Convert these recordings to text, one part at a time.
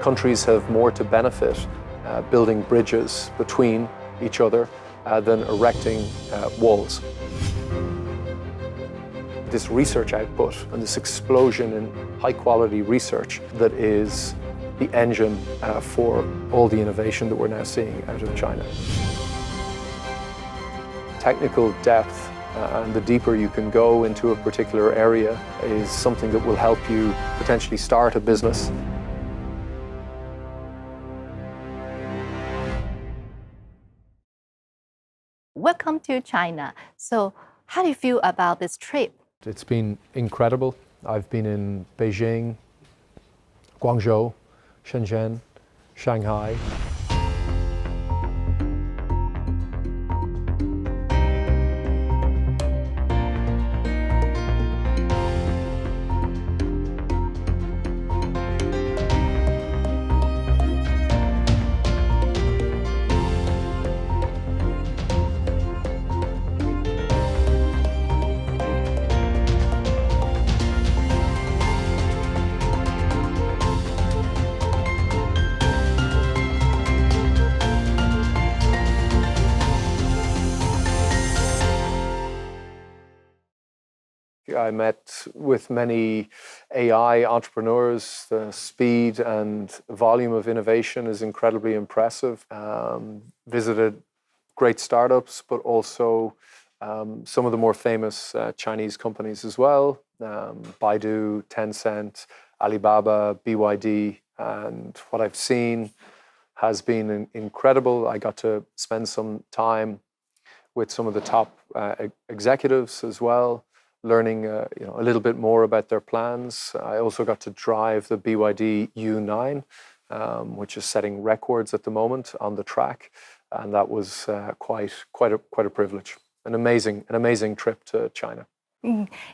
countries have more to benefit building bridges between each other than erecting walls. This research output and this explosion in high-quality research that is the engine for all the innovation that we're now seeing out of China. Technical depth and the deeper you can go into a particular area is something that will help you potentially start a business. Welcome to China. So how do you feel about this trip? It's been incredible. I've been in Beijing, Guangzhou, Shenzhen, Shanghai. I met with many AI entrepreneurs. The speed and volume of innovation is incredibly impressive. Visited great startups, but also some of the more famous Chinese companies as well. Baidu, Tencent, Alibaba, BYD, and what I've seen has been incredible. I got to spend some time with some of the top executives as well, learning a little bit more about their plans. I also got to drive the BYD U9, which is setting records at the moment on the track, and that was quite a privilege. An amazing trip to China.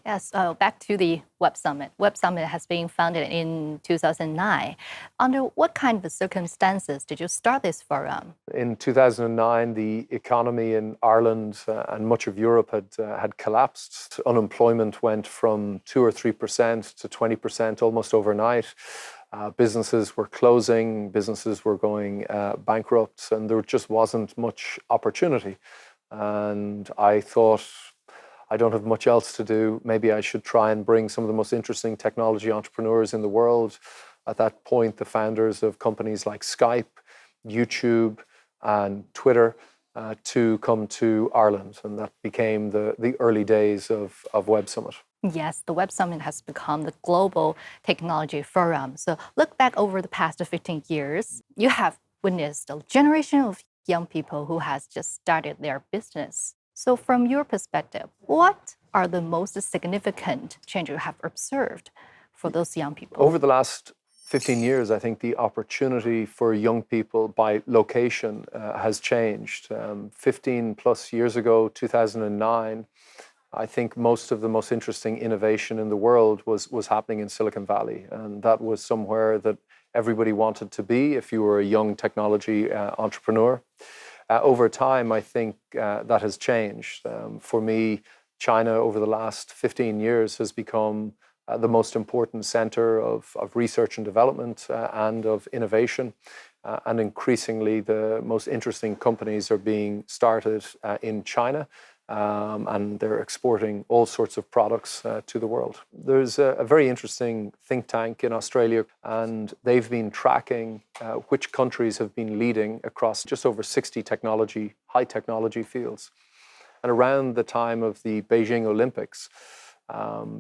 Yes, back to the Web Summit. Web Summit has been founded in 2009. Under what kind of circumstances did you start this forum? In 2009, the economy in Ireland and much of Europe had collapsed. Unemployment went from 2 or 3% to 20% almost overnight. Businesses were closing, businesses were going bankrupt, and there just wasn't much opportunity. And I thought, I don't have much else to do. Maybe I should try and bring some of the most interesting technology entrepreneurs in the world. At that point, the founders of companies like Skype, YouTube, and Twitter to come to Ireland. And that became the early days of Web Summit. Yes, the Web Summit has become the global technology forum. So look back over the past 15 years, you have witnessed a generation of young people who has just started their business. So from your perspective, what are the most significant changes you have observed for those young people? Over the last 15 years, I think the opportunity for young people by location has changed. 15 plus years ago, 2009, I think most of the most interesting innovation in the world was happening in Silicon Valley. And that was somewhere that everybody wanted to be if you were a young technology entrepreneur. Over time, I think that has changed. For me, China over the last 15 years has become the most important center of research and development and of innovation. And increasingly, the most interesting companies are being started in China. And they're exporting all sorts of products to the world. There's a very interesting think tank in Australia, and they've been tracking which countries have been leading across just over 60 high technology fields. And around the time of the Beijing Olympics,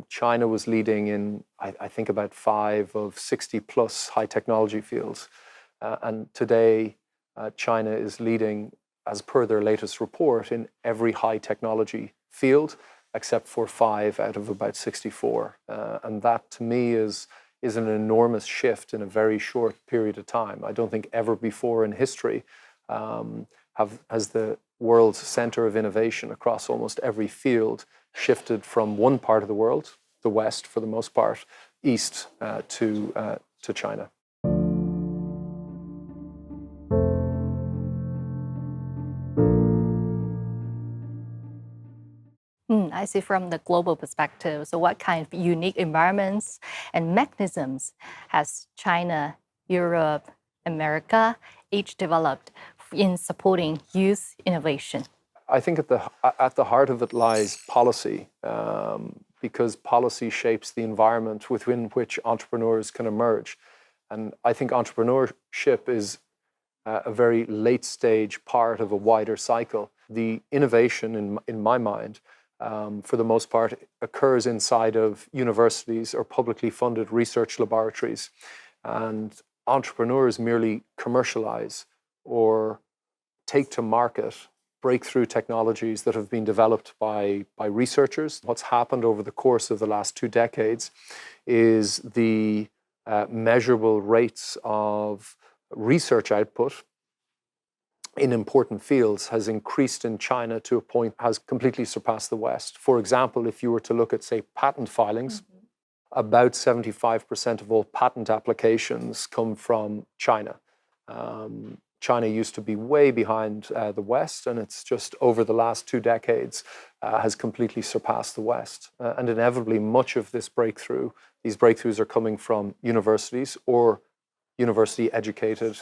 China was leading in, I think, about 5 of 60 plus high technology fields. And today, China is leading, as per their latest report, in every high technology field, except for 5 out of about 64. And that, to me, is an enormous shift in a very short period of time. I don't think ever before in history has the world's center of innovation across almost every field shifted from one part of the world, the West for the most part, east to China. I see from the global perspective. So what kind of unique environments and mechanisms has China Europe, America, each developed in supporting youth innovation? I think at the heart of it lies policy, because policy shapes the environment within which entrepreneurs can emerge. And I think entrepreneurship is a very late stage part of a wider cycle. The innovation, in my mind, for the most part, occurs inside of universities or publicly funded research laboratories. And entrepreneurs merely commercialize or take to market breakthrough technologies that have been developed by researchers. What's happened over the course of the last 2 decades is the measurable rates of research output in important fields has increased in China to a point has completely surpassed the West. For example, if you were to look at, say, patent filings, about 75% of all patent applications come from China. China used to be way behind the West, and it's just over the last 2 decades has completely surpassed the West. And inevitably, much of these breakthroughs are coming from universities or university-educated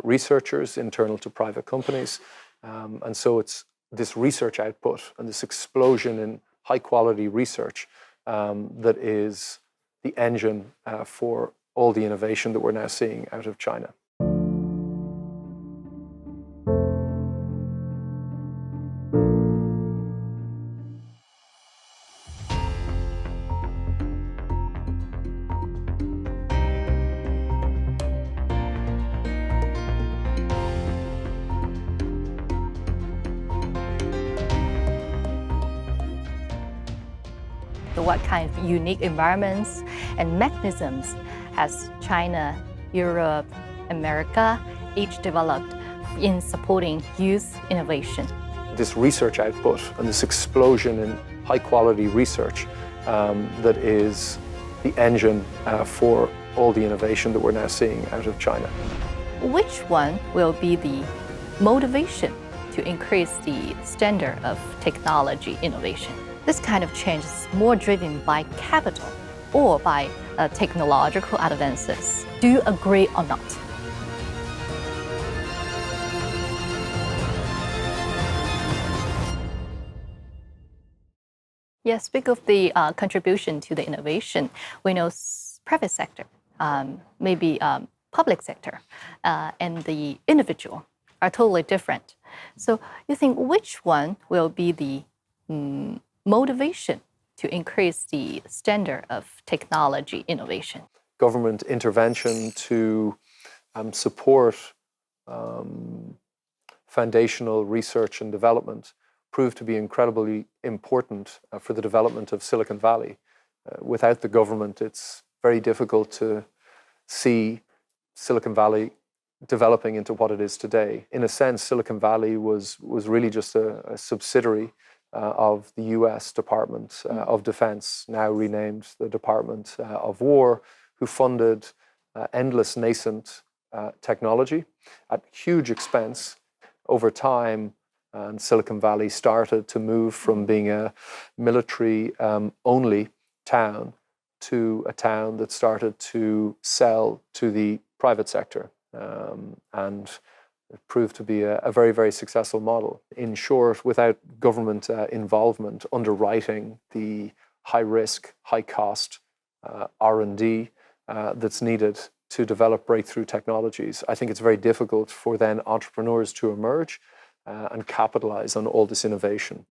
researchers internal to private companies. And so it's this research output and this explosion in high-quality research that is the engine for all the innovation that we're now seeing out of China. What kind of unique environments and mechanisms has China, Europe, America each developed in supporting youth innovation? This research output and this explosion in high-quality research that is the engine for all the innovation that we're now seeing out of China. Which one will be the motivation to increase the standard of technology innovation? This kind of change is more driven by capital or by technological advances. Do you agree or not? Yeah, speak of the contribution to the innovation. We know private sector, maybe public sector, and the individual are totally different. So you think which one will be the motivation to increase the standard of technology innovation? Government intervention to support foundational research and development proved to be incredibly important for the development of Silicon Valley. Without the government, it's very difficult to see Silicon Valley developing into what it is today. In a sense, Silicon Valley was really just a subsidiary of the US Department of Defense, now renamed the Department of War, who funded endless nascent technology at huge expense. Over time, and Silicon Valley started to move from being a military-only town to a town that started to sell to the private sector. And it proved to be a very, very successful model. In short, without government involvement, underwriting the high-risk, high-cost R&D that's needed to develop breakthrough technologies, I think it's very difficult for then entrepreneurs to emerge and capitalize on all this innovation.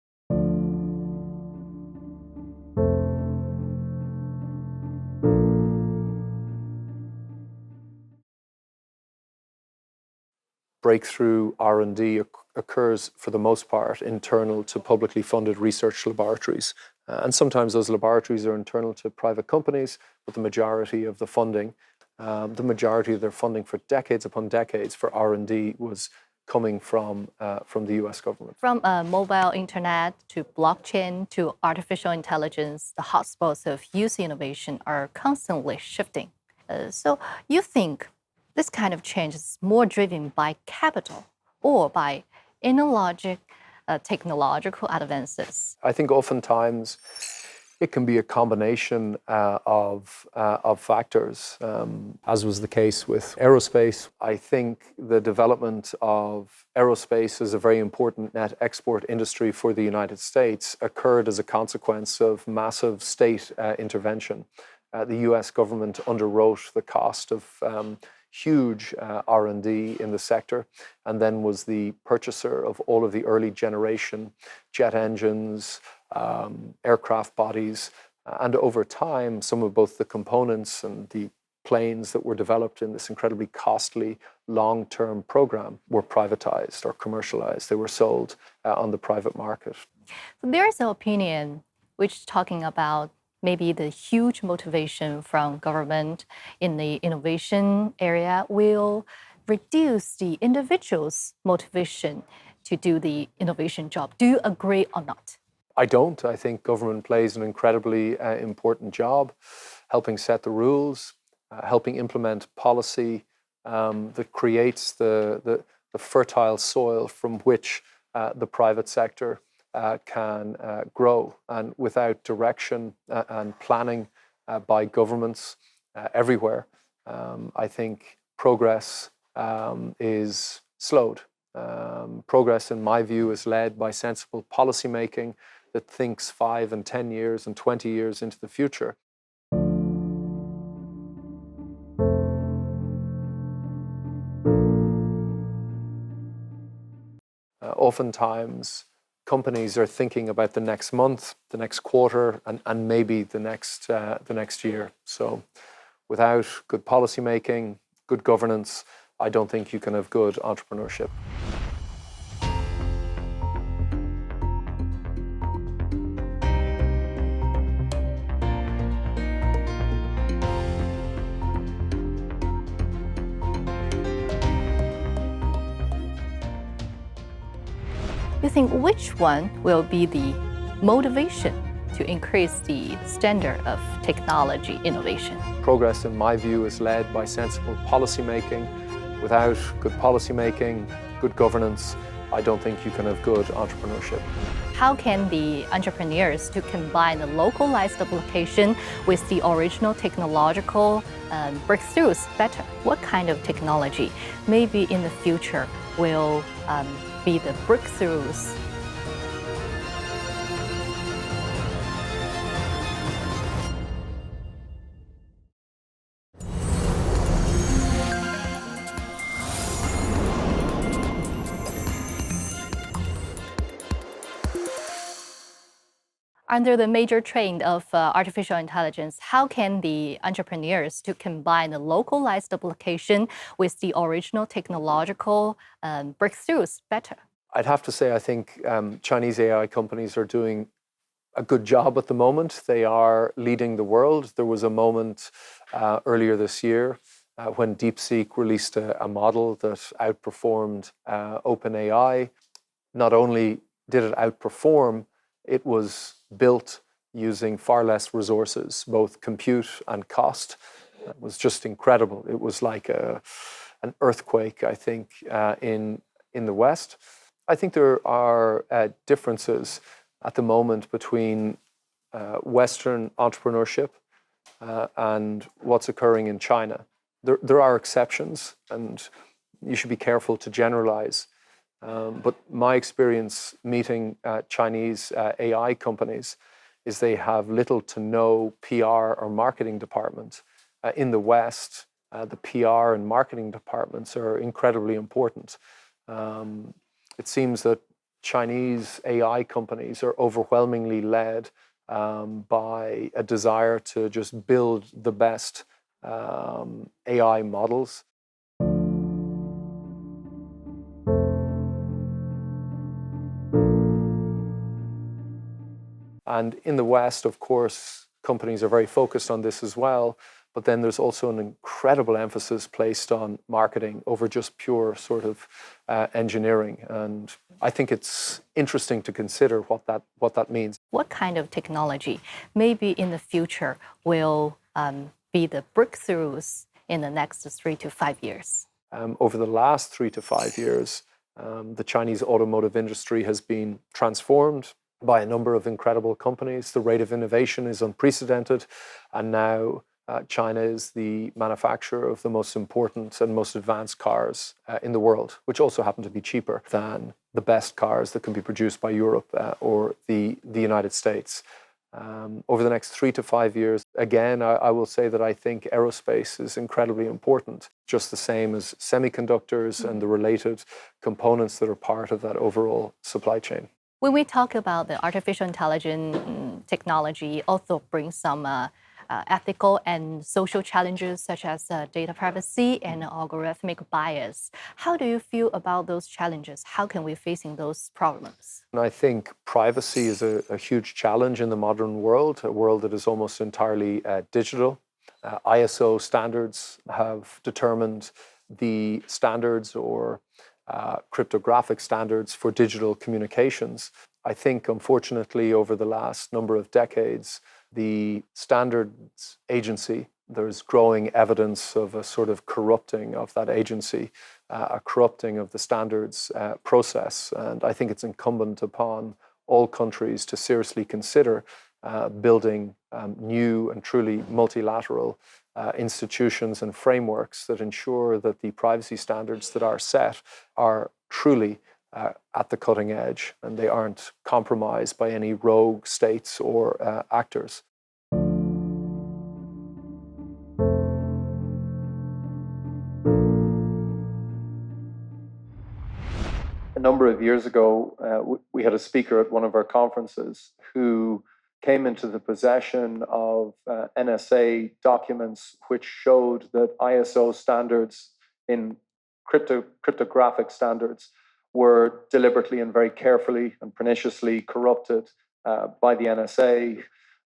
Breakthrough R&D occurs for the most part internal to publicly funded research laboratories. And sometimes those laboratories are internal to private companies, but the majority of the funding, the majority of their funding for decades upon decades for R&D was coming from the US government. From mobile internet to blockchain to artificial intelligence, the hotspots of youth innovation are constantly shifting. So you think this kind of change is more driven by capital or by technological advances? I think oftentimes It can be a combination of factors, as was the case with aerospace. I think the development of aerospace as a very important net export industry for the United States occurred as a consequence of massive state intervention. The US government underwrote the cost of huge R&D in the sector, and then was the purchaser of all of the early generation jet engines, aircraft bodies, and over time, some of both the components and the planes that were developed in this incredibly costly long-term program were privatized or commercialized. They were sold on the private market. There's an opinion which is talking about maybe the huge motivation from government in the innovation area will reduce the individual's motivation to do the innovation job. Do you agree or not? I don't. I think government plays an incredibly important job helping set the rules, helping implement policy that creates the fertile soil from which the private sector can grow. And without direction and planning by governments everywhere, I think progress is slowed. Progress, in my view, is led by sensible policy making that thinks 5 and 10 years and 20 years into the future. Oftentimes, companies are thinking about the next month, the next quarter, and maybe the next year. So without good policy making, good governance, I don't think you can have good entrepreneurship. You think which one will be the motivation to increase the standard of technology innovation? Progress, in my view, is led by sensible policy making. Without good policy making, good governance, I don't think you can have good entrepreneurship. How can the entrepreneurs to combine the localized application with the original technological breakthroughs better? What kind of technology maybe in the future will be the breakthroughs? Under the major trend of artificial intelligence, how can the entrepreneurs to combine the localized application with the original technological breakthroughs better? I'd have to say I think Chinese AI companies are doing a good job at the moment. They are leading the world. There was a moment earlier this year when DeepSeek released a model that outperformed OpenAI. Not only did it outperform, it was built using far less resources, both compute and cost. It was just incredible. It was like an earthquake, I think, in the West. I think there are differences at the moment between Western entrepreneurship and what's occurring in China. There are exceptions, and you should be careful to generalize. But my experience meeting Chinese AI companies is they have little to no PR or marketing department. In the West, the PR and marketing departments are incredibly important. It seems that Chinese AI companies are overwhelmingly led by a desire to just build the best AI models. And in the West, of course, companies are very focused on this as well. But then there's also an incredible emphasis placed on marketing over just pure sort of engineering. And I think it's interesting to consider what that means. What kind of technology maybe in the future will be the breakthroughs in the next 3 to 5 years? Over the last 3 to 5 years, the Chinese automotive industry has been transformed. by a number of incredible companies. The rate of innovation is unprecedented, and now China is the manufacturer of the most important and most advanced cars in the world, which also happen to be cheaper than the best cars that can be produced by Europe or the United States. Over the next 3 to 5 years, again, I will say that I think aerospace is incredibly important, just the same as semiconductors and the related components that are part of that overall supply chain. When we talk about the artificial intelligence technology, also brings some ethical and social challenges such as data privacy and algorithmic bias. How do you feel about those challenges? How can we facing those problems? And I think privacy is a huge challenge in the modern world, a world that is almost entirely digital. ISO standards have determined the standards or cryptographic standards for digital communications. I think, unfortunately, over the last number of decades, the standards agency, there's growing evidence of a sort of corrupting of that agency, a corrupting of the standards process. And I think it's incumbent upon all countries to seriously consider building new and truly multilateral institutions and frameworks that ensure that the privacy standards that are set are truly at the cutting edge and they aren't compromised by any rogue states or actors. A number of years ago, we had a speaker at one of our conferences who came into the possession of NSA documents which showed that ISO standards in cryptographic standards were deliberately and very carefully and perniciously corrupted by the NSA.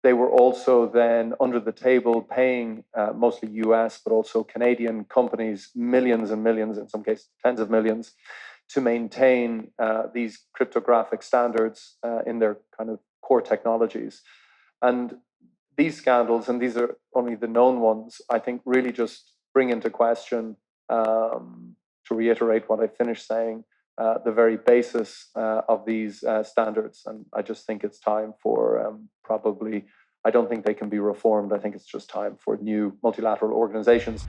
They were also then under the table paying mostly US, but also Canadian companies millions and millions, in some cases tens of millions, to maintain these cryptographic standards in their kind of core technologies. And these scandals, and these are only the known ones, I think really just bring into question, to reiterate what I finished saying, the very basis of these standards. And I just think it's time for probably, I don't think they can be reformed. I think it's just time for new multilateral organizations.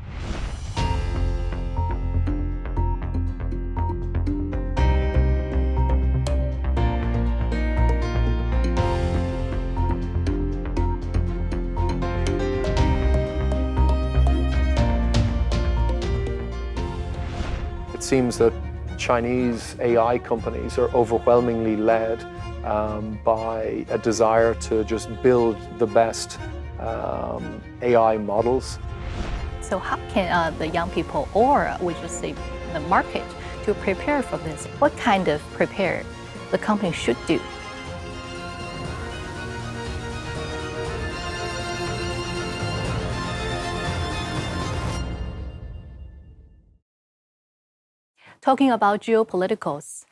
It seems that Chinese AI companies are overwhelmingly led by a desire to just build the best AI models. So how can the young people, or we just say the market, to prepare for this? What kind of prepare the company should do? Talking about geopoliticals,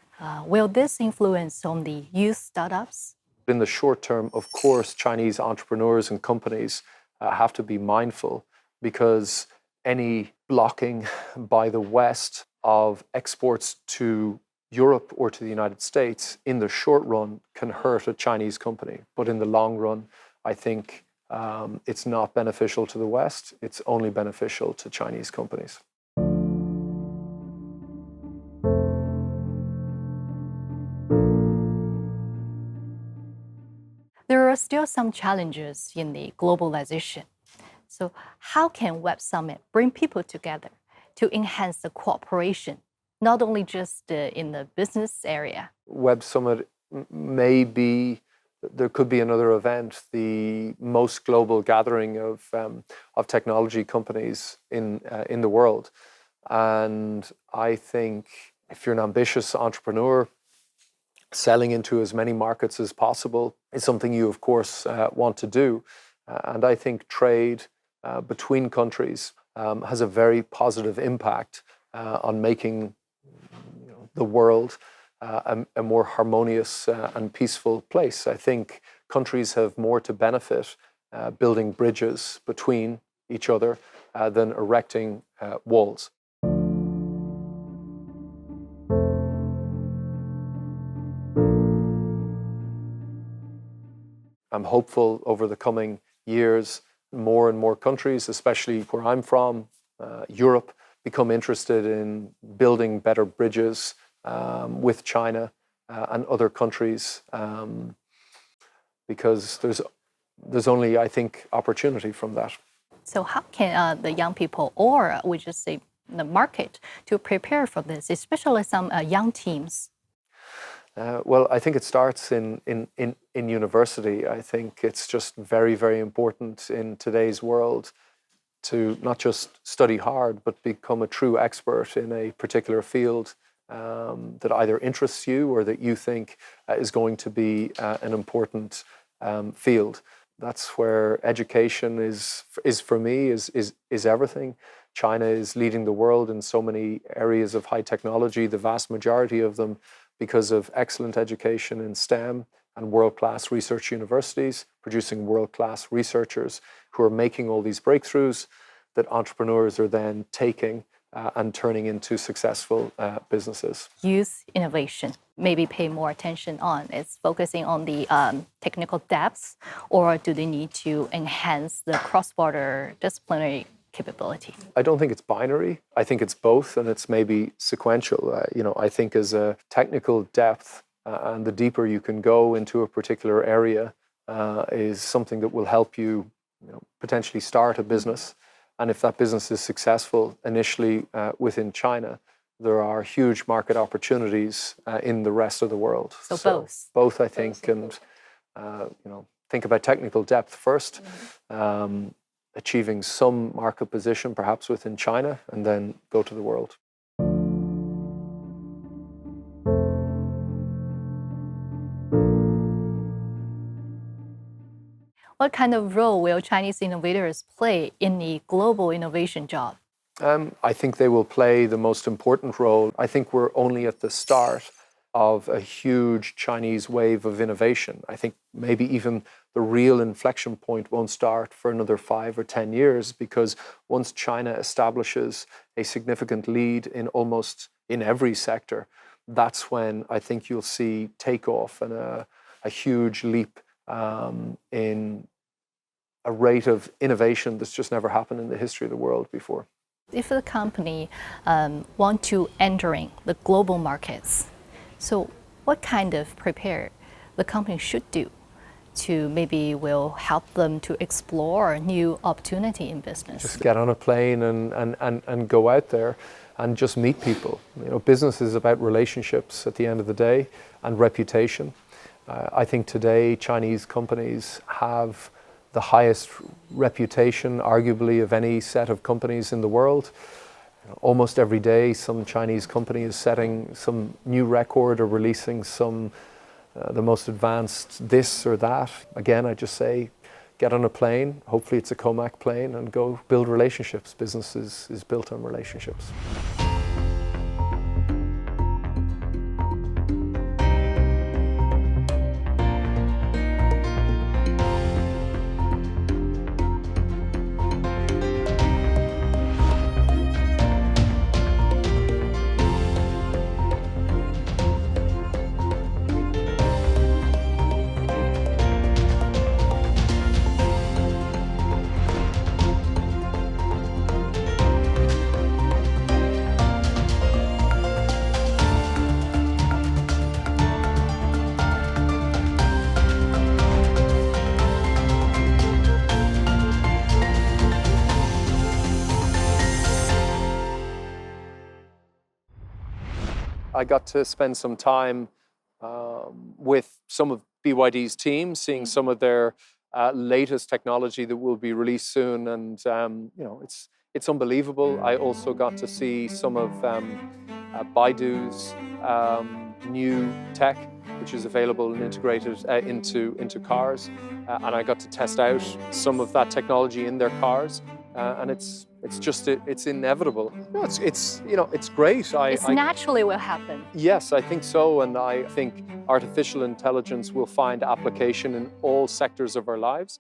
will this influence on the youth startups? In the short term, of course, Chinese entrepreneurs and companies have to be mindful because any blocking by the West of exports to Europe or to the United States in the short run can hurt a Chinese company. But in the long run, I think it's not beneficial to the West. It's only beneficial to Chinese companies. There are still some challenges in the globalization. So how can Web Summit bring people together to enhance the cooperation, not only just in the business area? Web Summit may be, there could be another event, the most global gathering of technology companies in the world. And I think if you're an ambitious entrepreneur, selling into as many markets as possible is something you, of course, want to do. And I think trade between countries has a very positive impact on making the world a more harmonious and peaceful place. I think countries have more to benefit building bridges between each other than erecting walls. I'm hopeful over the coming years, more and more countries, especially where I'm from, Europe, become interested in building better bridges with China and other countries, because there's only, I think, opportunity from that. So how can the young people, or we just say the market, to prepare for this, especially some young teams? Well, I think it starts in university. I think it's just very, very important in today's world to not just study hard, but become a true expert in a particular field that either interests you or that you think is going to be an important field. That's where education is for me, is everything. China is leading the world in so many areas of high technology, the vast majority of them because of excellent education in STEM and world-class research universities, producing world-class researchers who are making all these breakthroughs that entrepreneurs are then taking and turning into successful businesses. Youth innovation, maybe pay more attention on? It's focusing on the technical depths, or do they need to enhance the cross-border disciplinary capability? I don't think it's binary. I think it's both, and it's maybe sequential. I think as a technical depth and the deeper you can go into a particular area is something that will help you, potentially start a business. And if that business is successful initially within China, there are huge market opportunities in the rest of the world. So both. Both, I think, and think about technical depth first, achieving some market position perhaps within China, and then go to the world. What kind of role will Chinese innovators play in the global innovation job? I think they will play the most important role. I think we're only at the start of a huge Chinese wave of innovation. I think maybe even the real inflection point won't start for another 5 or 10 years, because once China establishes a significant lead in almost in every sector, that's when I think you'll see takeoff and a huge leap in a rate of innovation that's just never happened in the history of the world before. If the company want to entering the global markets, so what kind of prepare the company should do to maybe will help them to explore new opportunity in business? Just get on a plane and go out there and just meet people. Business is about relationships at the end of the day, and reputation. I think today Chinese companies have the highest reputation, arguably, of any set of companies in the world. Almost every day, some Chinese company is setting some new record or releasing some the most advanced this or that. Again, I just say, get on a plane. Hopefully, it's a Comac plane, and go build relationships. Business is built on relationships. I got to spend some time with some of BYD's team, seeing some of their latest technology that will be released soon, and it's unbelievable. I also got to see some of Baidu's new tech, which is available and integrated into cars, and I got to test out some of that technology in their cars, and it's inevitable. No, it's great. It's naturally will happen. Yes, I think so, and I think artificial intelligence will find application in all sectors of our lives.